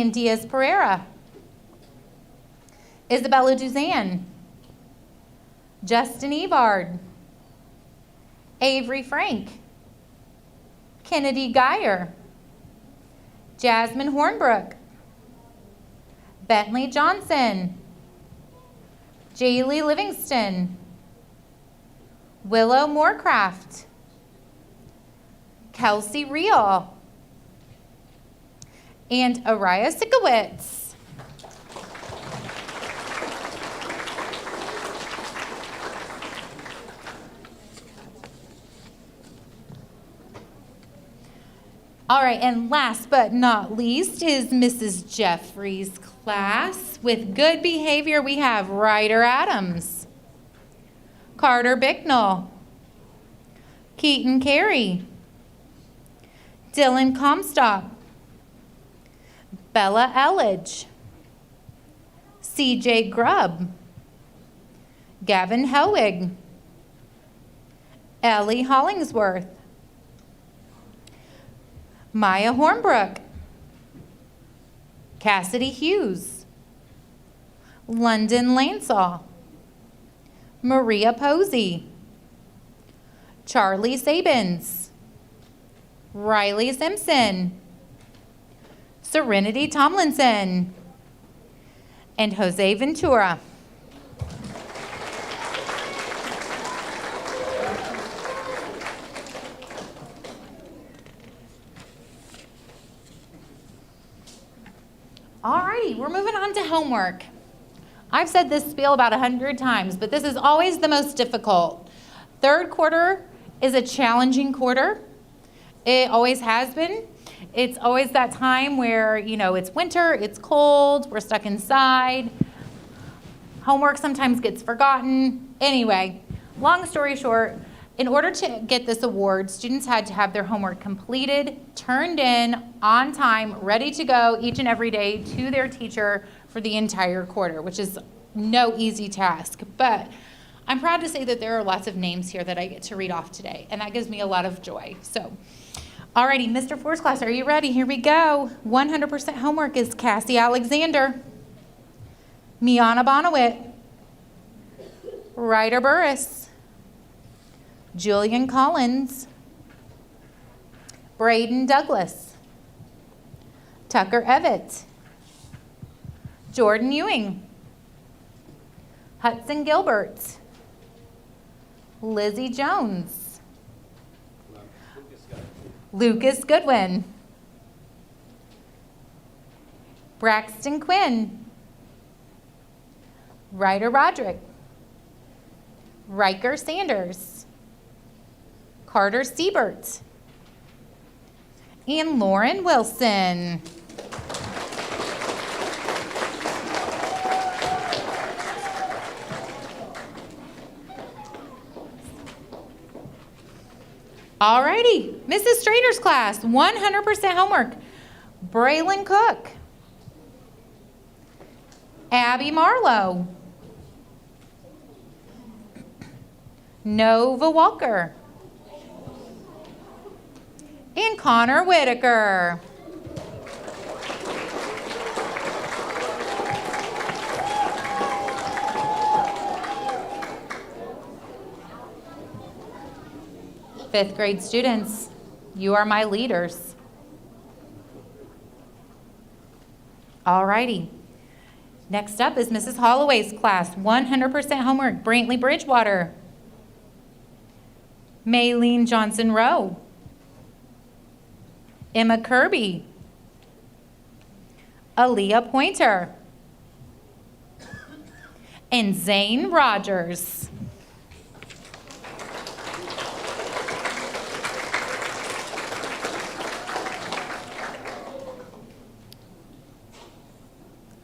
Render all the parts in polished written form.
and Diaz Pereira, Isabella Duzan, Justin Evard, Avery Frank, Kennedy Geyer, Jasmine Hornbrook, Bentley Johnson, Jaylee Livingston, Willow Moorcraft, Kelsey Reel, and Araya Sikowitz. All right, and last but not least is Mrs. Jeffrey's class. With good behavior, we have Ryder Adams, Carter Bicknell, Keaton Carey, Dylan Comstock, Bella Elledge, CJ Grubb, Gavin Helwig, Ellie Hollingsworth, Maya Hornbrook, Cassidy Hughes, London Lansall, Maria Posey, Charlie Sabins, Riley Simpson, Serenity Tomlinson, and Jose Ventura. Alrighty, we're moving on to homework. I've said this spiel about 100 times, but this is always the most difficult. Third quarter is a challenging quarter. It always has been. It's always that time where, you know, it's winter, it's cold, we're stuck inside. Homework sometimes gets forgotten. Anyway, long story short, in order to get this award, students had to have their homework completed, turned in, on time, ready to go each and every day to their teacher for the entire quarter, which is no easy task. But I'm proud to say that there are lots of names here that I get to read off today, and that gives me a lot of joy. So, alrighty, Mr. Ford's class, are you ready? Here we go. 100% homework is Cassie Alexander, Miana Bonowit, Ryder Burris, Julian Collins, Braden Douglas, Tucker Evett, Jordan Ewing, Hudson Gilbert, Lizzie Jones, Lucas Goodwin, Braxton Quinn, Ryder Roderick, Riker Sanders, Carter Siebert, and Lauren Wilson. Alrighty, Mrs. Strader's class, 100% homework. Braylon Cook, Abby Marlowe, Nova Walker, and Connor Whitaker. Fifth grade students, you are my leaders. Alrighty. Next up is Mrs. Holloway's class, 100% homework. Brantley Bridgewater, Maylene Johnson Rowe, Emma Kirby, Aaliyah Pointer, and Zane Rogers.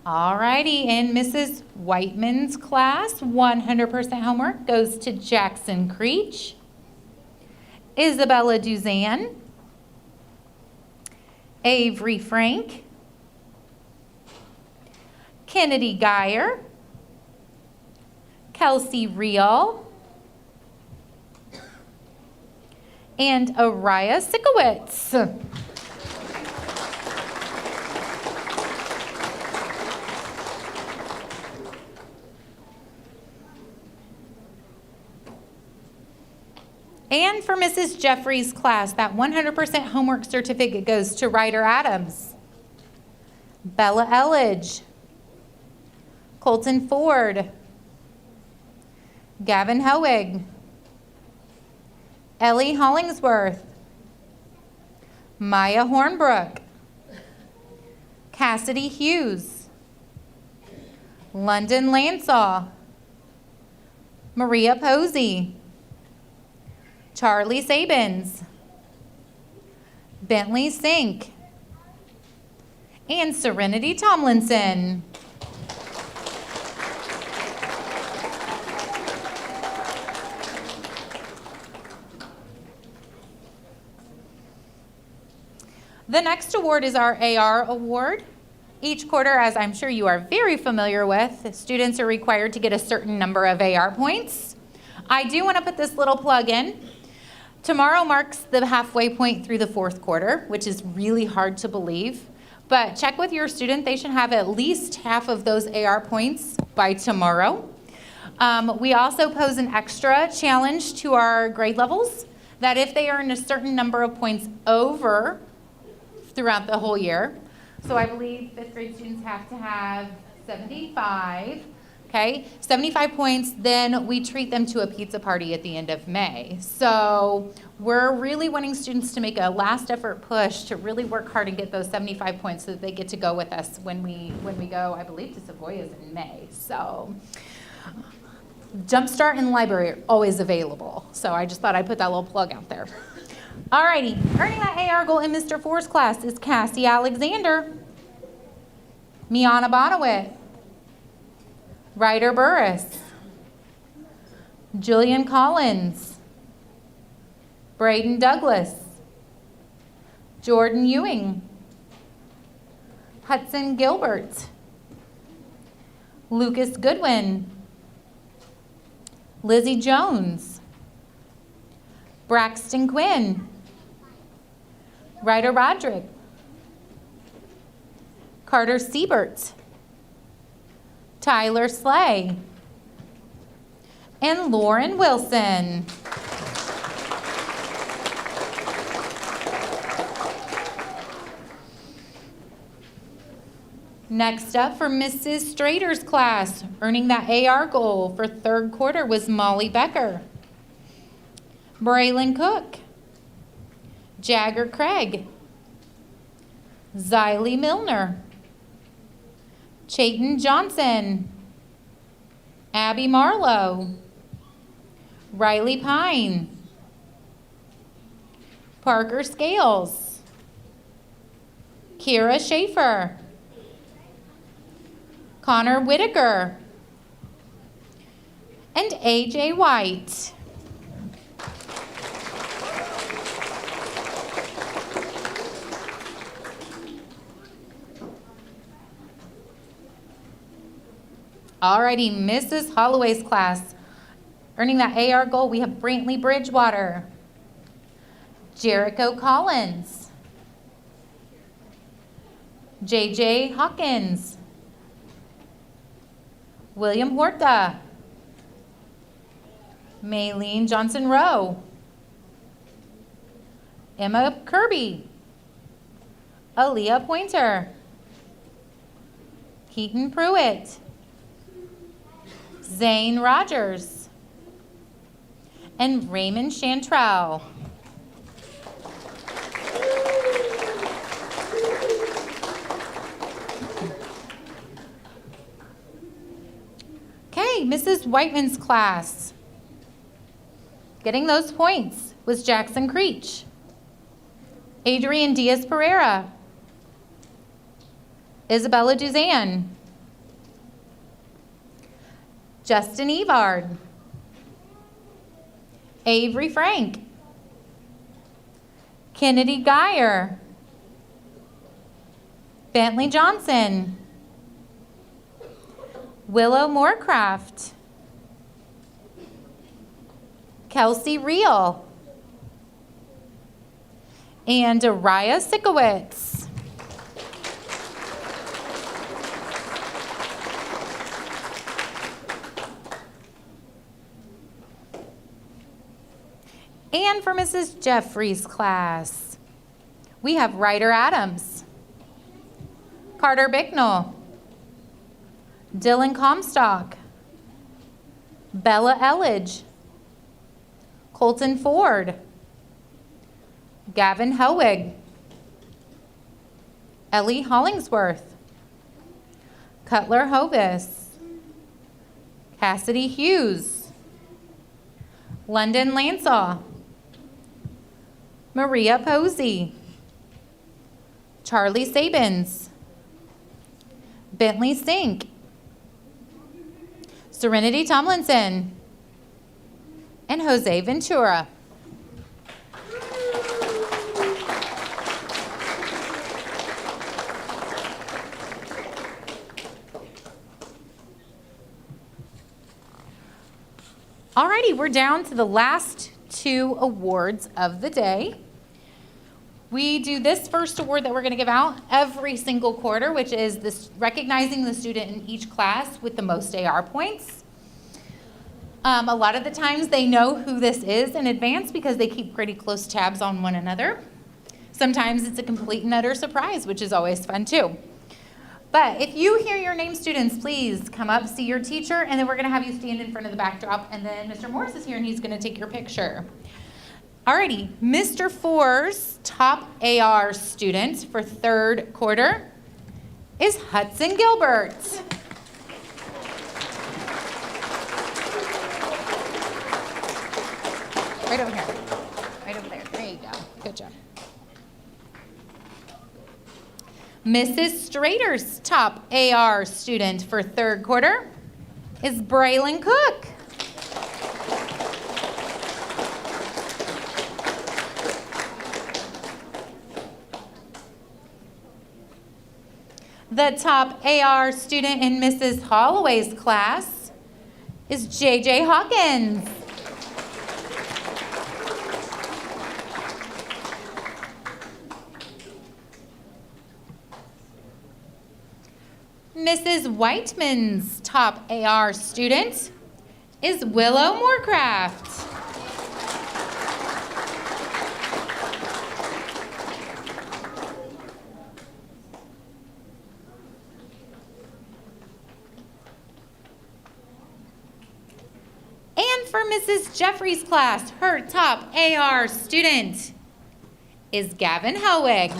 Alrighty, and Mrs. Whiteman's class, 100% homework goes to Jackson Creech, Isabella Duzan, Avery Frank, Kennedy Geyer, Kelsey Reel, and Araya Sikowitz. And for Mrs. Jeffries' class, that 100% homework certificate goes to Ryder Adams, Bella Elledge, Colton Ford, Gavin Hoeg, Ellie Hollingsworth, Maya Hornbrook, Cassidy Hughes, London Lansaw, Maria Posey, Charlie Sabins, Bentley Sink, and Serenity Tomlinson. The next award is our AR award. Each quarter, as I'm sure you are very familiar with, students are required to get a certain number of AR points. I do want to put this little plug in. Tomorrow marks the halfway point through the fourth quarter, which is really hard to believe. But check with your student. They should have at least half of those AR points by tomorrow. We also pose an extra challenge to our grade levels that if they earn a certain number of points over throughout the whole year, so I believe fifth grade students have to have 75, okay? 75 points, then we treat them to a pizza party at the end of May. So we're really wanting students to make a last effort push to really work hard and get those 75 points so that they get to go with us when we go, I believe, to Savoya's in May. So Jumpstart and the library are always available. So I just thought I'd put that little plug out there. Alrighty, earning that AR goal in Mr. Ford's class is Cassie Alexander, Miana Bonawit, Ryder Burris, Julian Collins, Braden Douglas, Jordan Ewing, Hudson Gilbert, Lucas Goodwin, Lizzie Jones, Braxton Quinn, Ryder Roderick, Carter Siebert, Tyler Slay, and Lauren Wilson. Next up for Mrs. Strader's class, earning that AR goal for third quarter was Molly Becker, Braylon Cook, Jagger Craig, Xylee Milner, Chayton Johnson, Abby Marlowe, Riley Pine, Parker Scales, Kira Schaefer, Connor Whitaker, and AJ White. Alrighty, Mrs. Holloway's class. Earning that AR goal, we have Brantley Bridgewater, Jericho Collins, JJ Hawkins, William Horta, Maylene Johnson-Rowe, Emma Kirby, Aaliyah Pointer, Keaton Pruitt, Zane Rogers, and Raymond Chantrell. Okay, Mrs. Whiteman's class. Getting those points was Jackson Creech, Adrian Diaz-Pereira, Isabella Duzan, Justin Evard, Avery Frank, Kennedy Geyer, Bentley Johnson, Willow Moorcraft, Kelsey Reel, and Araya Sikowitz. And for Mrs. Jeffries' class, we have Ryder Adams, Carter Bicknell, Dylan Comstock, Bella Elledge, Colton Ford, Gavin Helwig, Ellie Hollingsworth, Cutler Hovis, Cassidy Hughes, London Lansaw, Maria Posey, Charlie Sabins, Bentley Sink, Serenity Tomlinson, and Jose Ventura. Alrighty, we're down to the last two awards of the day. We do this first award that we're going to give out every single quarter, which is this recognizing the student in each class with the most AR points. A lot of the times they know who this is in advance because they keep pretty close tabs on one another. Sometimes it's a complete and utter surprise, which is always fun too. But if you hear your name, students, please come up, see your teacher, and then we're going to have you stand in front of the backdrop, and then Mr. Morris is here, and he's going to take your picture. Alrighty, Mr. Four's top AR student for third quarter is Hudson Gilbert. Right over here. Right over there. There you go. Good job. Mrs. Strader's top AR student for third quarter is Braylon Cook. The top AR student in Mrs. Holloway's class is JJ Hawkins. Mrs. Whiteman's top AR student is Willow Moorcraft. And for Mrs. Jeffries' class, her top AR student is Gavin Helwig.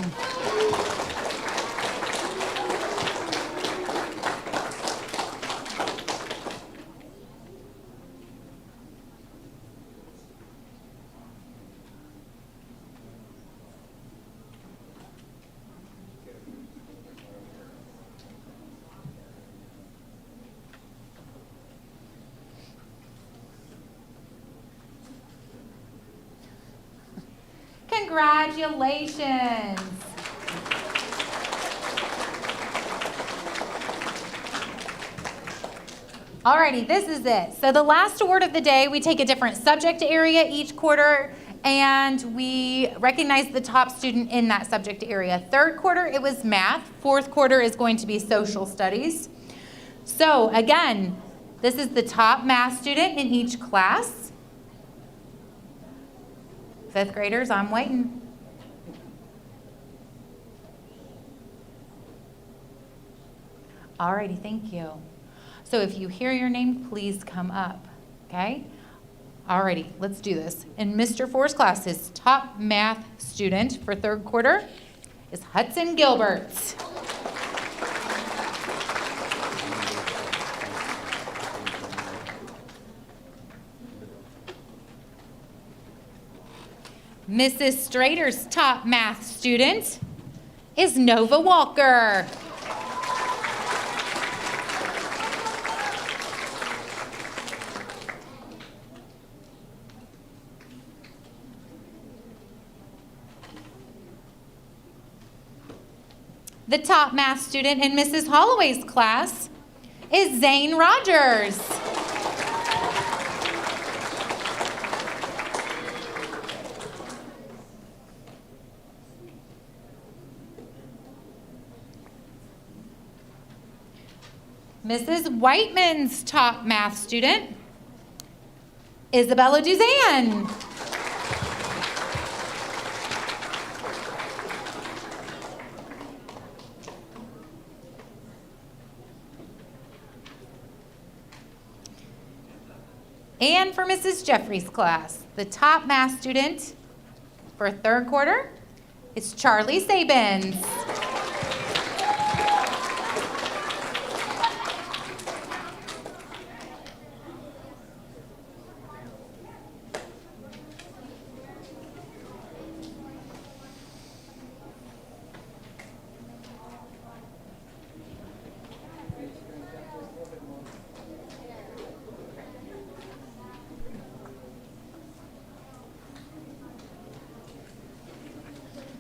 Congratulations. Alrighty, this is it. So the last award of the day, we take a different subject area each quarter and we recognize the top student in that subject area. Third quarter, it was math. Fourth quarter is going to be social studies. So again, this is the top math student in each class. Fifth graders, I'm waiting. Alrighty, thank you. So if you hear your name, please come up, okay? Alrighty, let's do this. In Mr. Four's class, his top math student for third quarter is Hudson Gilbert. Mrs. Strader's top math student is Nova Walker. The top math student in Mrs. Holloway's class is Zane Rogers. Mrs. Whiteman's top math student, Isabella Duzan. And for Mrs. Jeffrey's class, the top math student for third quarter is Charlie Sabins.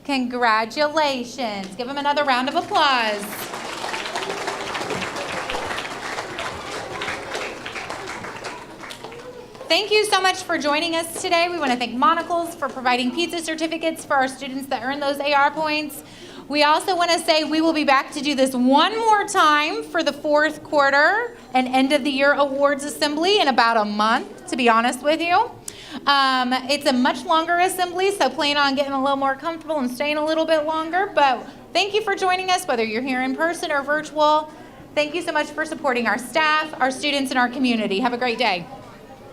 Congratulations. Give them another round of applause. Thank you so much for joining us today. We want to thank Monocles for providing pizza certificates for our students that earn those AR points. We also want to say we will be back to do this one more time for the fourth quarter and end of the year awards assembly in about a month, to be honest with you. It's a much longer assembly, so plan on getting a little more comfortable and staying a little bit longer. But thank you for joining us, whether you're here in person or virtual. Thank you so much for supporting our staff, our students, and our community. Have a great day.